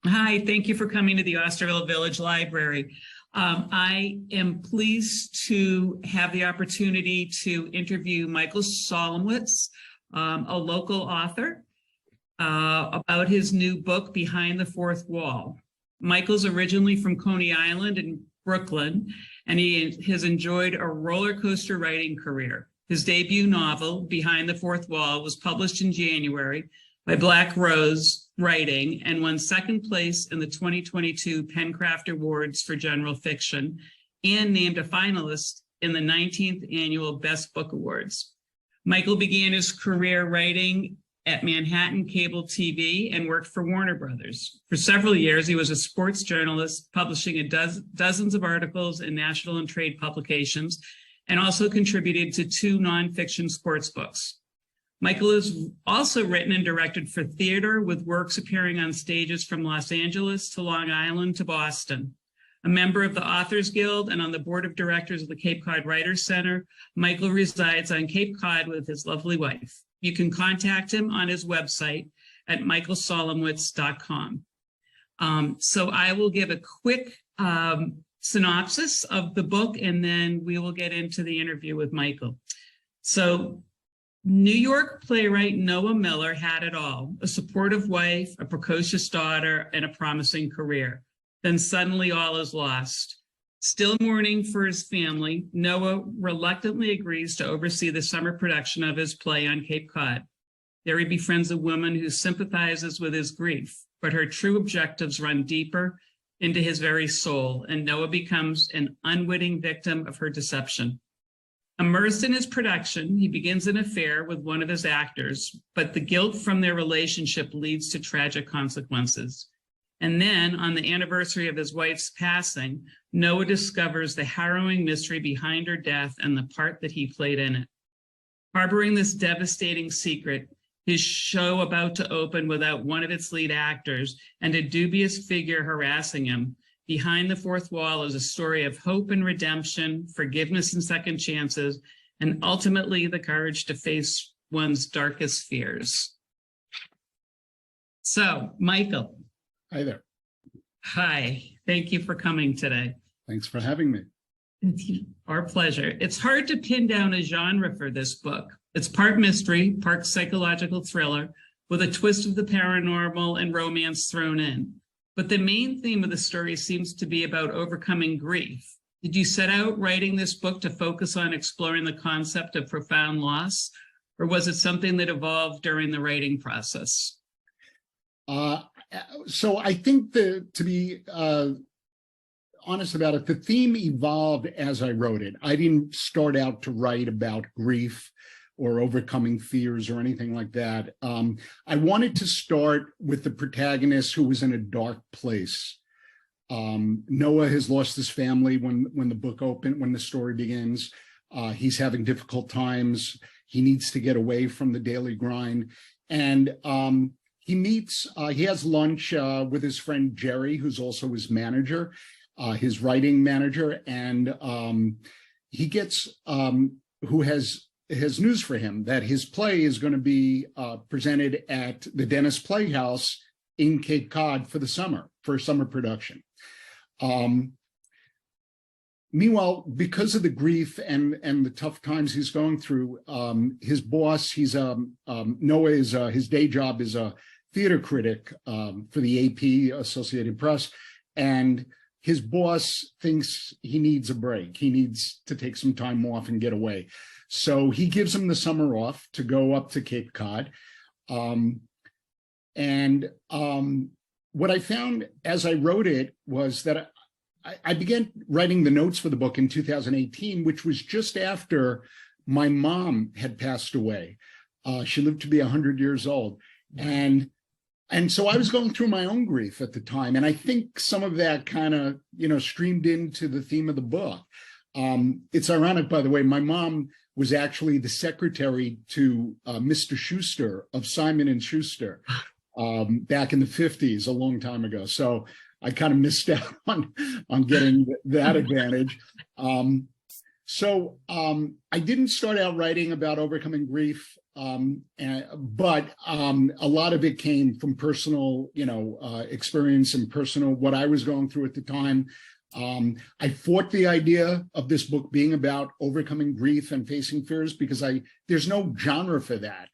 Hi, thank you for coming to the Osterville Village Library. I am pleased to have the opportunity to interview Michael Solomowitz, a local author, about his new book, Behind the Fourth Wall. Michael's originally from Coney Island in Brooklyn, and he has enjoyed a roller coaster writing career. His debut novel, Behind the Fourth Wall, was published in January by Black Rose Writing and won second place in the 2022 PenCraft Awards for General Fiction and named a finalist in the 19th Annual Best Book Awards. Michael began his career writing at Manhattan Cable TV and worked for Warner Brothers. For several years, he was a sports journalist, publishing dozens of articles in national and trade publications, and also contributed to 2 nonfiction sports books. Michael has also written and directed for theater, with works appearing on stages from Los Angeles to Long Island to Boston. A member of the Authors Guild and on the board of directors of the Cape Cod Writers Center, Michael resides on Cape Cod with his lovely wife. You can contact him on his website at michaelsolomowitz.com. So I will give a quick synopsis of the book, and then we will get into the interview with Michael. So, New York playwright Noah Miller had it all: a supportive wife, a precocious daughter, and a promising career. Then suddenly all is lost. Still mourning for his family, Noah reluctantly agrees to oversee the summer production of his play on Cape Cod. There he befriends a woman who sympathizes with his grief, but her true objectives run deeper into his very soul, and Noah becomes an unwitting victim of her deception. Immersed in his production, he begins an affair with one of his actors, but the guilt from their relationship leads to tragic consequences. And then, on the anniversary of his wife's passing, Noah discovers the harrowing mystery behind her death and the part that he played in it. Harboring this devastating secret, his show about to open without one of its lead actors and a dubious figure harassing him, Behind the Fourth Wall is a story of hope and redemption, forgiveness and second chances, and ultimately the courage to face one's darkest fears. So, Michael. Hi there. Hi, thank you for coming today. Thanks for having me. Our pleasure. It's hard to pin down a genre for this book. It's part mystery, part psychological thriller, with a twist of the paranormal and romance thrown in. But the main theme of the story seems to be about overcoming grief. Did you set out writing this book to focus on exploring the concept of profound loss, or was it something that evolved during the writing process? So I think to be honest about it, the theme evolved as I wrote it. I didn't start out to write about grief or overcoming fears or anything like that. I wanted to start with the protagonist who was in a dark place. Noah has lost his family when the book opened, when the story begins. He's having difficult times. He needs to get away from the daily grind. And he has lunch with his friend Jerry, who's also his manager, his writing manager. And he gets, who has news for him that his play is going to be presented at the Dennis Playhouse in Cape Cod for a summer production. Meanwhile, because of the grief and the tough times he's going through, his boss, Noah is his day job is a theater critic for the AP, Associated Press, and his boss thinks he needs a break. He needs to take some time off and get away. So he gives him the summer off to go up to Cape Cod. What I found as I wrote it was that I began writing the notes for the book in 2018, which was just after my mom had passed away. She lived to be 100 years old. And so I was going through my own grief at the time. And I think some of that kind of, streamed into the theme of the book. It's ironic, by the way, my mom was actually the secretary to Mr. Schuster of Simon & Schuster back in the 50s, a long time ago. So I kind of missed out on getting that advantage. So I didn't start out writing about overcoming grief, but a lot of it came from personal, experience and personal what I was going through at the time. I fought the idea of this book being about overcoming grief and facing fears because there's no genre for that.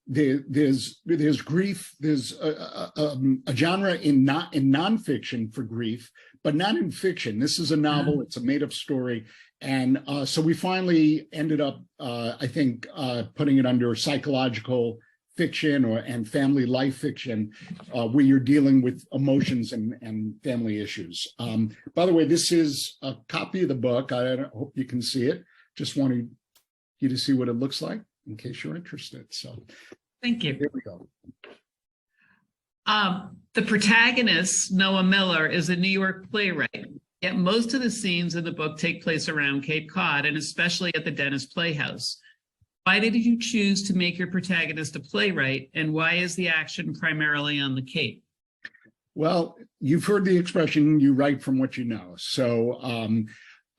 There's grief. There's a genre in nonfiction for grief, but not in fiction. This is a novel. It's a made-up story, and so we finally ended up, I think, putting it under psychological fiction and family life fiction, where you're dealing with emotions and family issues. By the way, this is a copy of the book. I hope you can see it. Just wanted you to see what it looks like in case you're interested. So thank you. Here we go. The protagonist, Noah Miller, is a New York playwright, yet most of the scenes in the book take place around Cape Cod, and especially at the Dennis Playhouse. Why did you choose to make your protagonist a playwright, and why is the action primarily on the Cape? Well, you've heard the expression, you write from what you know. So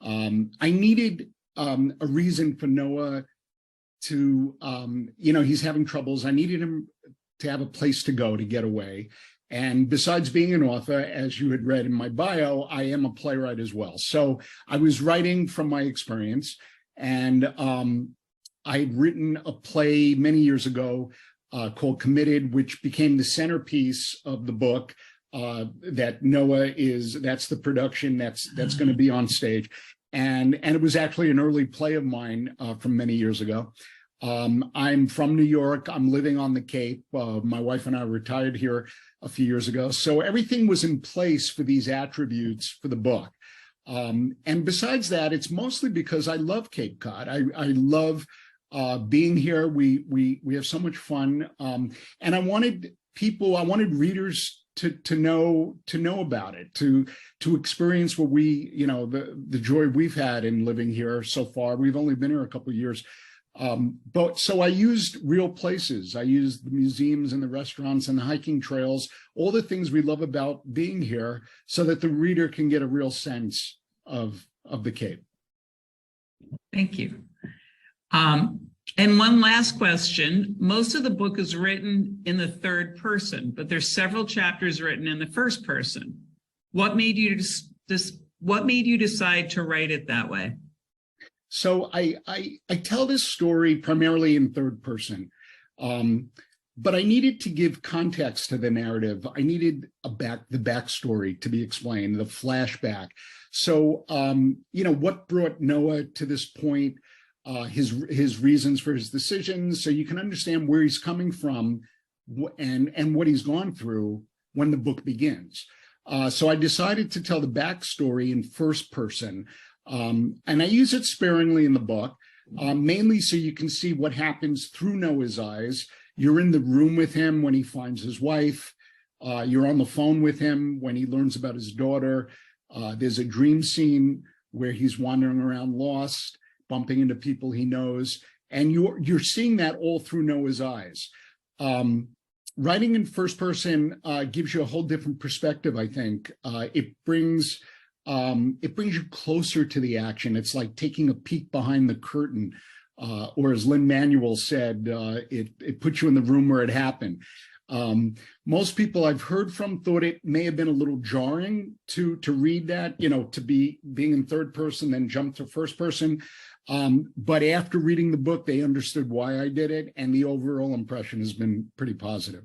I needed a reason for Noah to, he's having troubles. I needed him to have a place to go to get away. And besides being an author, as you had read in my bio, I am a playwright as well. So I was writing from my experience, and I'd written a play many years ago called Committed, which became the centerpiece of the book. That Noah that's the production that's going to be on stage. And it was actually an early play of mine from many years ago. I'm from New York. I'm living on the Cape. My wife and I retired here a few years ago. So everything was in place for these attributes for the book. And besides that, it's mostly because I love Cape Cod. I love being here. We have so much fun. And I wanted readers to know about it, to experience what the joy we've had in living here so far. We've only been here a couple of years. But so I used real places. I used the museums and the restaurants and the hiking trails, all the things we love about being here, so that the reader can get a real sense of the Cape. Thank you. And one last question. Most of the book is written in the third person, but there's several chapters written in the first person. What made you decide to write it that way? So I tell this story primarily in third person, but I needed to give context to the narrative. I needed the backstory to be explained, the flashback. So, what brought Noah to this point, his reasons for his decisions, so you can understand where he's coming from and what he's gone through when the book begins. So I decided to tell the backstory in first person. And I use it sparingly in the book, mainly so you can see what happens through Noah's eyes. You're in the room with him when he finds his wife. You're on the phone with him when he learns about his daughter. There's a dream scene where he's wandering around lost, bumping into people he knows. And you're seeing that all through Noah's eyes. Writing in first person gives you a whole different perspective, I think. It brings you closer to the action. It's like taking a peek behind the curtain, or as Lin-Manuel said, it puts you in the room where it happened. Most people I've heard from thought it may have been a little jarring to read that, to being in third person, then jump to first person. But after reading the book, they understood why I did it, and the overall impression has been pretty positive.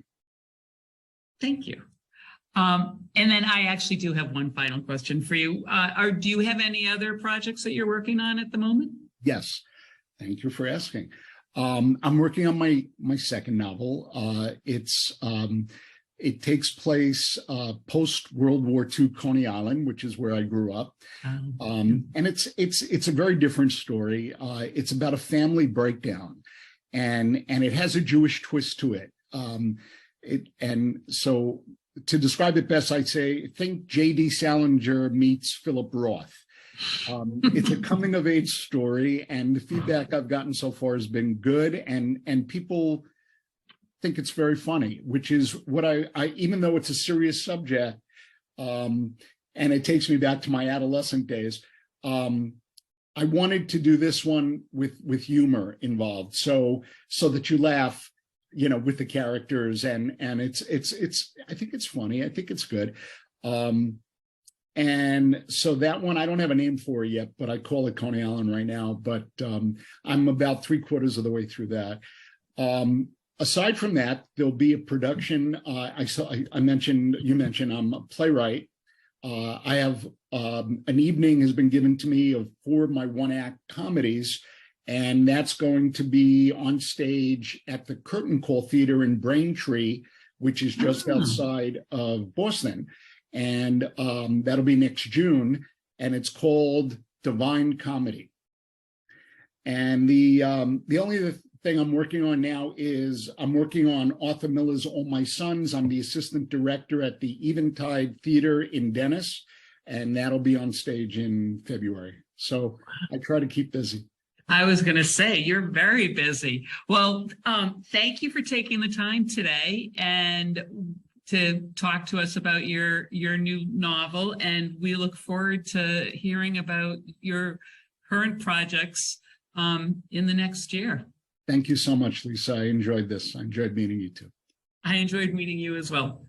Thank you. And then I actually do have one final question for you. Do you have any other projects that you're working on at the moment? Yes, thank you for asking. I'm working on my second novel. It takes place post World War II Coney Island, which is where I grew up. And it's a very different story. It's about a family breakdown, and it has a Jewish twist to it. And so to describe it best, I'd say, think J.D. Salinger meets Philip Roth. It's a coming of age story, and the feedback I've gotten so far has been good, and people think it's very funny, which is what I even though it's a serious subject, and it takes me back to my adolescent days, I wanted to do this one with humor involved, so that you laugh, with the characters, and it's I think it's funny. I think it's good. And so that one, I don't have a name for it yet, but I call it Coney Island right now. But I'm about 3/4 of the way through that. Aside from that, there'll be a production. You mentioned I'm a playwright. I have an evening has been given to me of 4 of my one-act comedies, and that's going to be on stage at the Curtain Call Theater in Braintree, which is just outside of Boston. And that'll be next June, and it's called Divine Comedy. And the only other thing I'm working on now is I'm working on Arthur Miller's All My Sons. I'm the assistant director at the Eventide Theater in Dennis, and that'll be on stage in February. So I try to keep busy. I was going to say, you're very busy. Well, thank you for taking the time today and to talk to us about your new novel. And we look forward to hearing about your current projects in the next year. Thank you so much, Lisa. I enjoyed this. I enjoyed meeting you too. I enjoyed meeting you as well.